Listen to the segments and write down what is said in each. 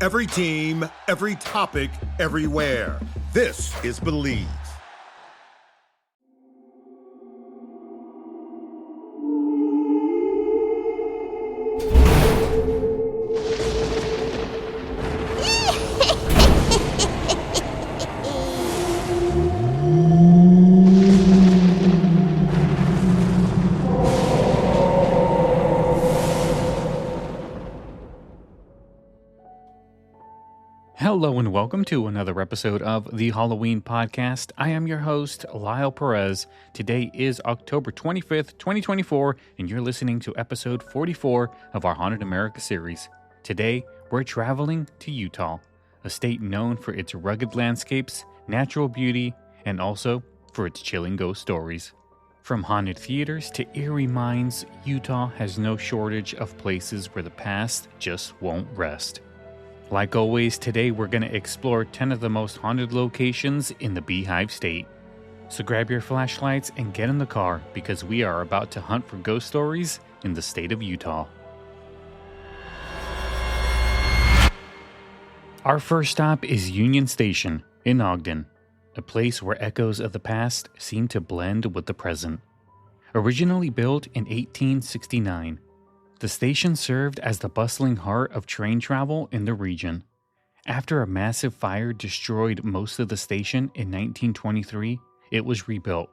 Every team, every topic, everywhere. This is Believe. Hello and welcome to another episode of the Halloween podcast. I am your host, Lyle Perez. Today is October 25th, 2024, and you're listening to episode 44 of our Haunted America series. Today, we're traveling to Utah, a state known for its rugged landscapes, natural beauty, and also for its chilling ghost stories. From haunted theaters to eerie mines, Utah has no shortage of places where the past just won't rest. Like always, today we're going to explore 10 of the most haunted locations in the Beehive state. So grab your flashlights and get in the car because we are about to hunt for ghost stories in the state of Utah. Our first stop is Union Station in Ogden, a place where echoes of the past seem to blend with the present. Originally built in 1869, the station served as the bustling heart of train travel in the region. After a massive fire destroyed most of the station in 1923, it was rebuilt,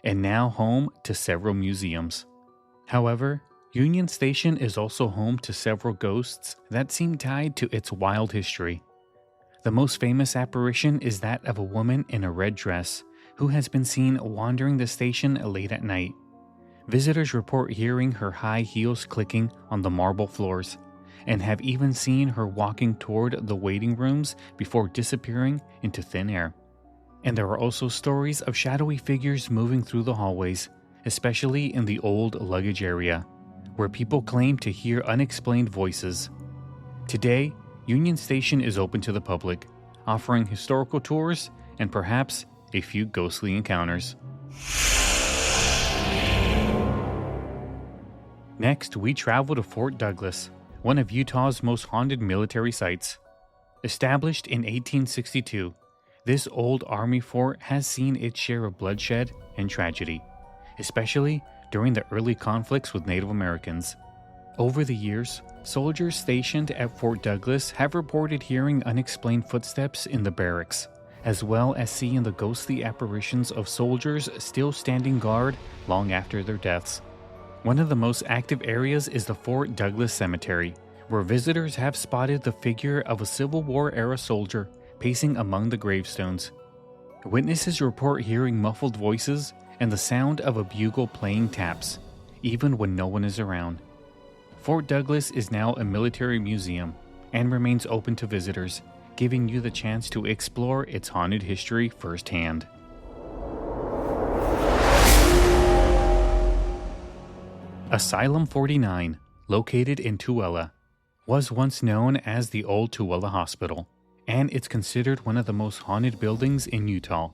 and now home to several museums. However, Union Station is also home to several ghosts that seem tied to its wild history. The most famous apparition is that of a woman in a red dress who has been seen wandering the station late at night. Visitors report hearing her high heels clicking on the marble floors, and have even seen her walking toward the waiting rooms before disappearing into thin air. And there are also stories of shadowy figures moving through the hallways, especially in the old luggage area, where people claim to hear unexplained voices. Today, Union Station is open to the public, offering historical tours and perhaps a few ghostly encounters. Next, we travel to Fort Douglas, one of Utah's most haunted military sites. Established in 1862, this old Army fort has seen its share of bloodshed and tragedy, especially during the early conflicts with Native Americans. Over the years, soldiers stationed at Fort Douglas have reported hearing unexplained footsteps in the barracks, as well as seeing the ghostly apparitions of soldiers still standing guard long after their deaths. One of the most active areas is the Fort Douglas Cemetery, where visitors have spotted the figure of a Civil War-era soldier pacing among the gravestones. Witnesses report hearing muffled voices and the sound of a bugle playing taps, even when no one is around. Fort Douglas is now a military museum and remains open to visitors, giving you the chance to explore its haunted history firsthand. Asylum 49, located in Tooele, was once known as the Old Tooele Hospital, and it's considered one of the most haunted buildings in Utah.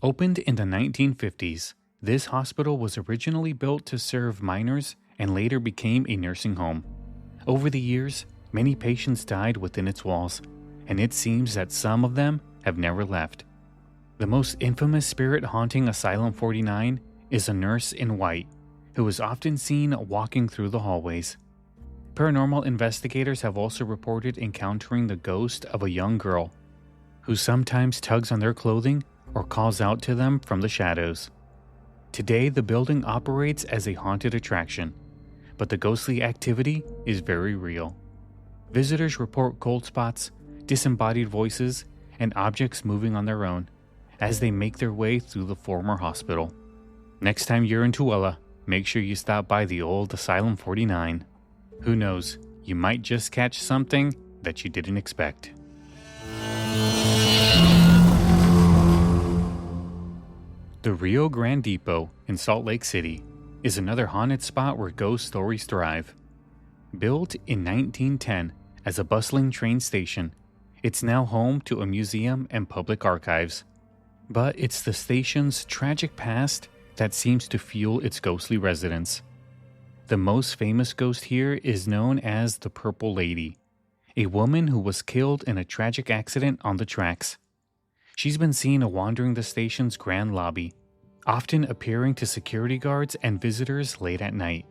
Opened in the 1950s, this hospital was originally built to serve miners and later became a nursing home. Over the years, many patients died within its walls, and it seems that some of them have never left. The most infamous spirit haunting Asylum 49 is a nurse in white, who is often seen walking through the hallways. Paranormal investigators have also reported encountering the ghost of a young girl, who sometimes tugs on their clothing or calls out to them from the shadows. Today, the building operates as a haunted attraction, but the ghostly activity is very real. Visitors report cold spots, disembodied voices, and objects moving on their own as they make their way through the former hospital. Next time you're in Tooele, make sure you stop by the old Asylum 49. Who knows, you might just catch something that you didn't expect. The Rio Grande Depot in Salt Lake City is another haunted spot where ghost stories thrive. Built in 1910 as a bustling train station, it's now home to a museum and public archives. But it's the station's tragic past that seems to fuel its ghostly residents. The most famous ghost here is known as the Purple Lady. a woman who was killed in a tragic accident on the tracks. She's been seen wandering the station's grand lobby, often appearing to security guards and visitors late at night.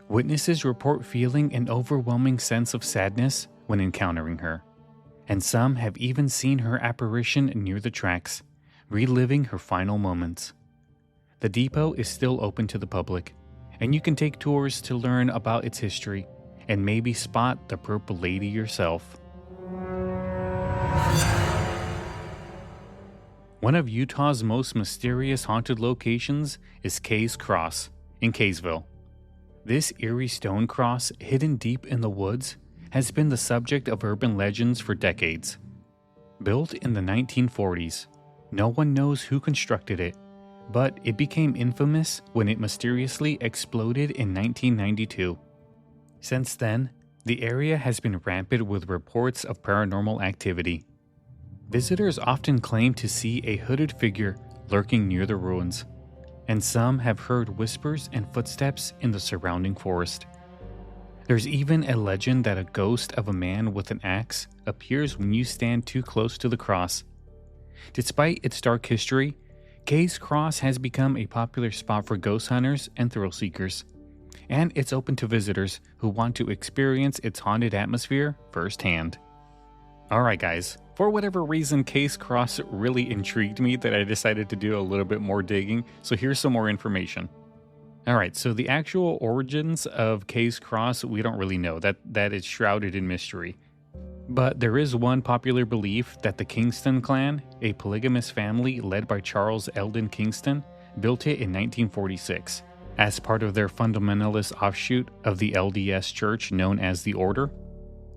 Witnesses report feeling an overwhelming sense of sadness when encountering her, and some have even seen her apparition near the tracks, reliving her final moments. The depot is still open to the public, and you can take tours to learn about its history and maybe spot the Purple Lady yourself. One of Utah's most mysterious haunted locations is Kay's Cross in Kaysville. This eerie stone cross, hidden deep in the woods, has been the subject of urban legends for decades. Built in the 1940s, no one knows who constructed it, but it became infamous when it mysteriously exploded in 1992. Since then, the area has been rampant with reports of paranormal activity. Visitors often claim to see a hooded figure lurking near the ruins, and some have heard whispers and footsteps in the surrounding forest. There's even a legend that a ghost of a man with an axe appears when you stand too close to the cross. Despite its dark history, Kay's Cross has become a popular spot for ghost hunters and thrill seekers, and it's open to visitors who want to experience its haunted atmosphere firsthand. Alright guys, for whatever reason, Kay's Cross really intrigued me that I decided to do a little bit more digging, so here's some more information. Alright, so the actual origins of Kay's Cross, we don't really know. That is shrouded in mystery. But there is one popular belief that the Kingston clan, a polygamous family led by Charles Eldon Kingston, built it in 1946 as part of their fundamentalist offshoot of the LDS Church known as the Order.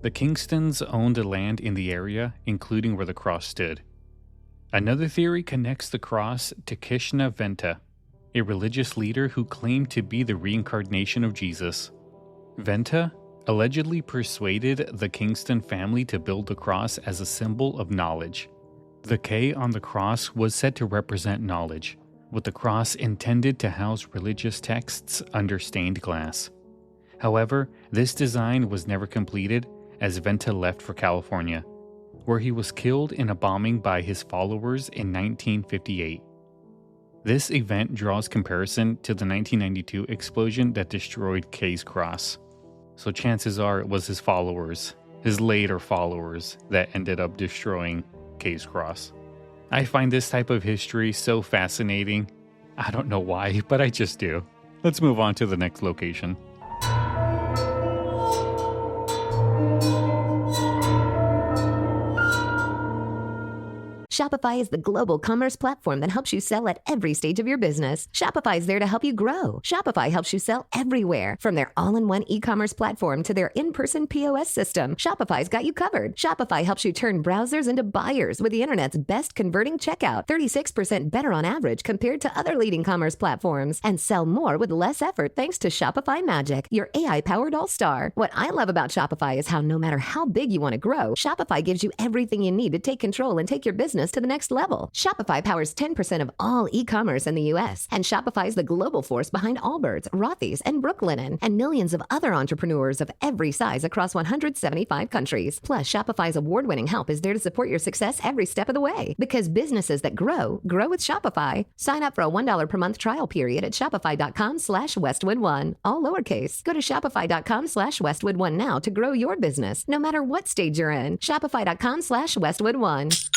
The Kingstons owned the land in the area, including where the cross stood. Another theory connects the cross to Krishna Venta, a religious leader who claimed to be the reincarnation of Jesus. Venta allegedly persuaded the Kingston family to build the cross as a symbol of knowledge. The K on the cross was said to represent knowledge, with the cross intended to house religious texts under stained glass. However, this design was never completed as Venta left for California, where he was killed in a bombing by his followers in 1958. This event draws comparison to the 1992 explosion that destroyed Kay's Cross. So chances are it was his followers, his later followers, that ended up destroying Kay's Cross. I find this type of history so fascinating. I don't know why, but I just do. Let's move on to the next location. Shopify is the global commerce platform that helps you sell at every stage of your business. Shopify is there to help you grow. Shopify helps you sell everywhere, from their all-in-one e-commerce platform to their in-person POS system. Shopify's got you covered. Shopify helps you turn browsers into buyers with the internet's best converting checkout, 36% better on average compared to other leading commerce platforms, and sell more with less effort thanks to Shopify Magic, your AI-powered all-star. What I love about Shopify is how no matter how big you want to grow, Shopify gives you everything you need to take control and take your business to the next level. Shopify powers 10% of all e-commerce in the U.S., and Shopify is the global force behind Allbirds, Rothy's, and Brooklinen, and millions of other entrepreneurs of every size across 175 countries. Plus, Shopify's award-winning help is there to support your success every step of the way. Because businesses that grow with Shopify. Sign up for a $1 per month trial period at shopify.com/Westwood1, all lowercase. Go to shopify.com/Westwood1 now to grow your business, no matter what stage you're in. Shopify.com/Westwood1.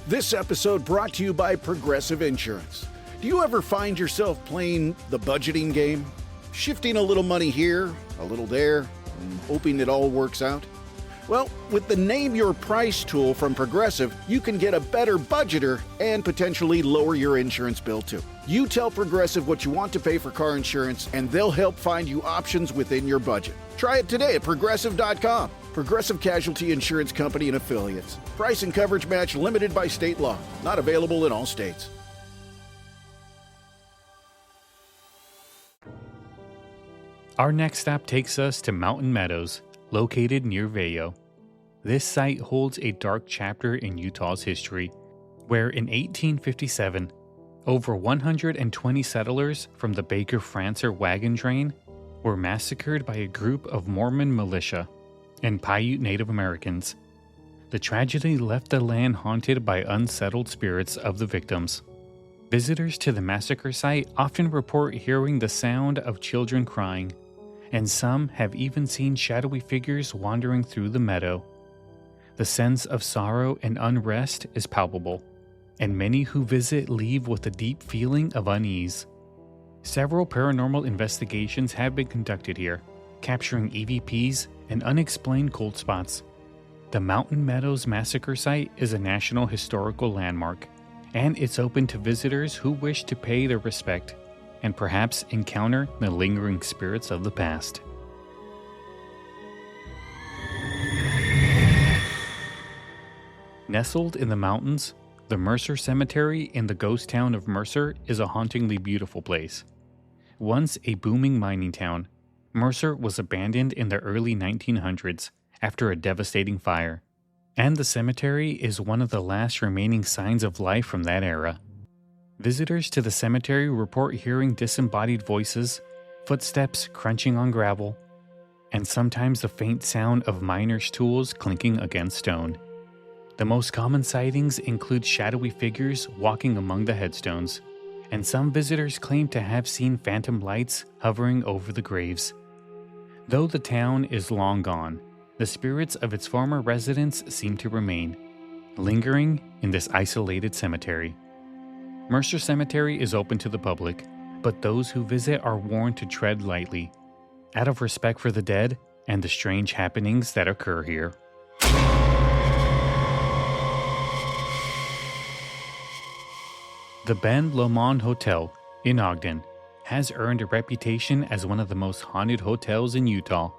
This episode brought to you by Progressive Insurance. Do you ever find yourself playing the budgeting game? Shifting a little money here, a little there, and hoping it all works out? Well, with the Name Your Price tool from Progressive, you can get a better budgeter and potentially lower your insurance bill too. You tell Progressive what you want to pay for car insurance, and they'll help find you options within your budget. Try it today at Progressive.com. Progressive Casualty Insurance Company and Affiliates. Price and coverage match limited by state law. Not available in all states. Our next stop takes us to Mountain Meadows, located near Vail. This site holds a dark chapter in Utah's history, where in 1857, over 120 settlers from the Baker-Francer wagon train were massacred by a group of Mormon militia and Paiute Native Americans. The tragedy left the land haunted by unsettled spirits of the victims. Visitors to the massacre site often report hearing the sound of children crying, and some have even seen shadowy figures wandering through the meadow. The sense of sorrow and unrest is palpable, and many who visit leave with a deep feeling of unease. Several paranormal investigations have been conducted here, capturing EVPs and unexplained cold spots. The Mountain Meadows Massacre Site is a National Historical Landmark, and it's open to visitors who wish to pay their respect and perhaps encounter the lingering spirits of the past. Nestled in the mountains, the Mercer Cemetery in the ghost town of Mercer is a hauntingly beautiful place. Once a booming mining town, Mercer was abandoned in the early 1900s after a devastating fire, and the cemetery is one of the last remaining signs of life from that era. Visitors to the cemetery report hearing disembodied voices, footsteps crunching on gravel, and sometimes the faint sound of miners' tools clinking against stone. The most common sightings include shadowy figures walking among the headstones, and some visitors claim to have seen phantom lights hovering over the graves. Though the town is long gone, the spirits of its former residents seem to remain, lingering in this isolated cemetery. Mercer Cemetery is open to the public, but those who visit are warned to tread lightly, out of respect for the dead and the strange happenings that occur here. The Ben Lomond Hotel in Ogden has earned a reputation as one of the most haunted hotels in Utah.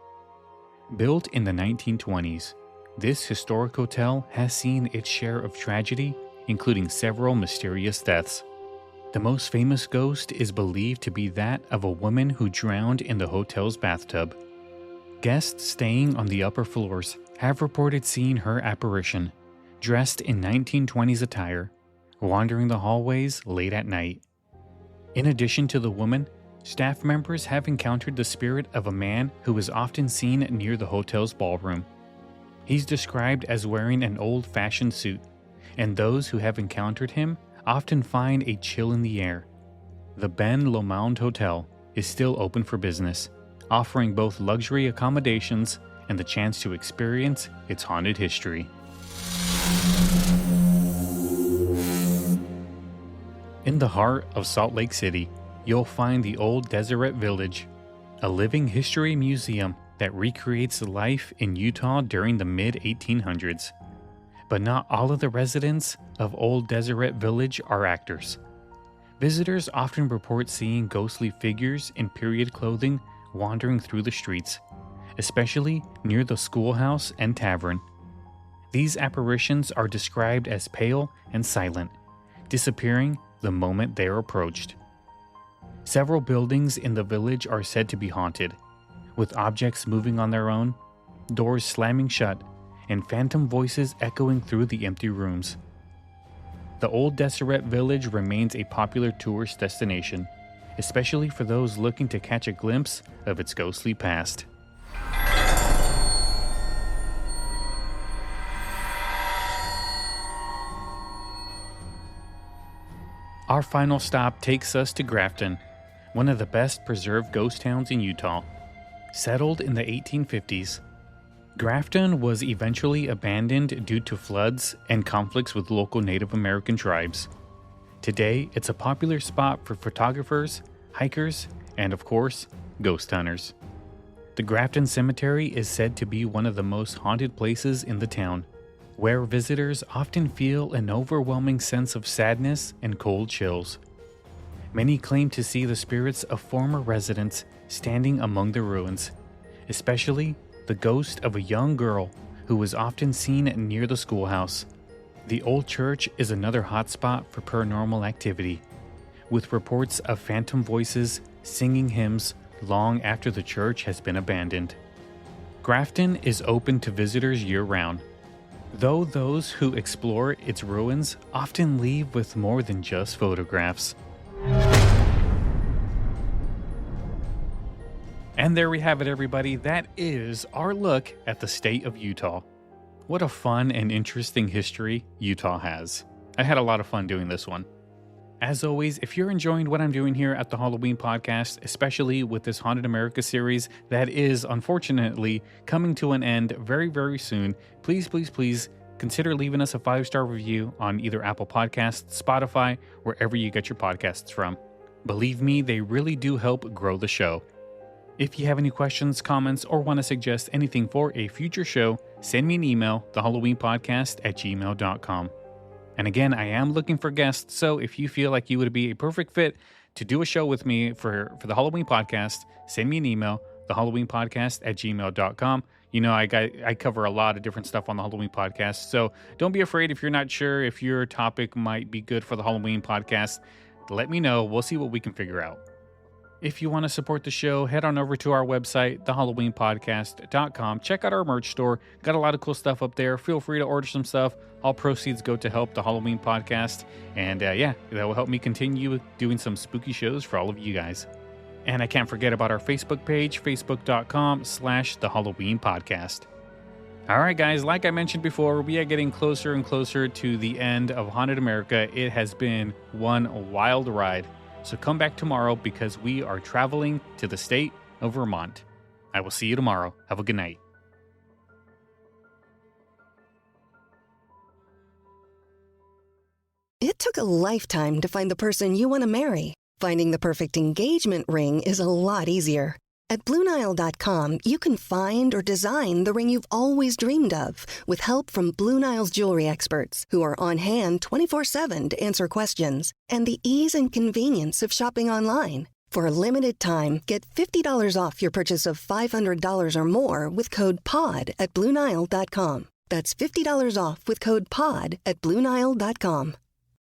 Built in the 1920s, this historic hotel has seen its share of tragedy, including several mysterious deaths. The most famous ghost is believed to be that of a woman who drowned in the hotel's bathtub. Guests staying on the upper floors have reported seeing her apparition, dressed in 1920s attire, wandering the hallways late at night. In addition to the woman, staff members have encountered the spirit of a man who is often seen near the hotel's ballroom. He's described as wearing an old-fashioned suit, and those who have encountered him often find a chill in the air. The Ben Lomond Hotel is still open for business, offering both luxury accommodations and the chance to experience its haunted history. In the heart of Salt Lake City, you'll find the Old Deseret Village, a living history museum that recreates life in Utah during the mid-1800s. But not all of the residents of Old Deseret Village are actors. Visitors often report seeing ghostly figures in period clothing wandering through the streets, especially near the schoolhouse and tavern. These apparitions are described as pale and silent, disappearing the moment they are approached. Several buildings in the village are said to be haunted, with objects moving on their own, doors slamming shut, and phantom voices echoing through the empty rooms. The Old Deseret Village remains a popular tourist destination, especially for those looking to catch a glimpse of its ghostly past. Our final stop takes us to Grafton, one of the best preserved ghost towns in Utah. Settled in the 1850s, Grafton was eventually abandoned due to floods and conflicts with local Native American tribes. Today, it's a popular spot for photographers, hikers, and of course, ghost hunters. The Grafton Cemetery is said to be one of the most haunted places in the town, where visitors often feel an overwhelming sense of sadness and cold chills. Many claim to see the spirits of former residents standing among the ruins, especially the ghost of a young girl who was often seen near the schoolhouse. The old church is another hotspot for paranormal activity, with reports of phantom voices singing hymns long after the church has been abandoned. Grafton is open to visitors year-round, though those who explore its ruins often leave with more than just photographs. And there we have it, everybody. That is our look at the state of Utah. What a fun and interesting history Utah has. I had a lot of fun doing this one. As always, if you're enjoying what I'm doing here at the Halloween Podcast, especially with this Haunted America series that is unfortunately coming to an end very, very soon, please consider leaving us a 5-star review on either Apple Podcasts, Spotify, wherever you get your podcasts from. Believe me, they really do help grow the show. If you have any questions, comments, or want to suggest anything for a future show, send me an email, thehalloweenpodcast@gmail.com. And again, I am looking for guests, so if you feel like you would be a perfect fit to do a show with me for the Halloween Podcast, send me an email, thehalloweenpodcast@gmail.com. You know, I cover a lot of different stuff on the Halloween Podcast, so don't be afraid if you're not sure if your topic might be good for the Halloween Podcast. Let me know. We'll see what we can figure out. If you want to support the show, head on over to our website, thehalloweenpodcast.com. Check out our merch store. Got a lot of cool stuff up there. Feel free to order some stuff. All proceeds go to help the Halloween Podcast. And that will help me continue doing some spooky shows for all of you guys. And I can't forget about our Facebook page, facebook.com/thehalloweenpodcast. All right, guys, like I mentioned before, we are getting closer and closer to the end of Haunted America. It has been one wild ride. So come back tomorrow because we are traveling to the state of Vermont. I will see you tomorrow. Have a good night. It took a lifetime to find the person you want to marry. Finding the perfect engagement ring is a lot easier. At BlueNile.com, you can find or design the ring you've always dreamed of with help from Blue Nile's jewelry experts who are on hand 24/7 to answer questions, and the ease and convenience of shopping online. For a limited time, get $50 off your purchase of $500 or more with code POD at BlueNile.com. That's $50 off with code POD at BlueNile.com.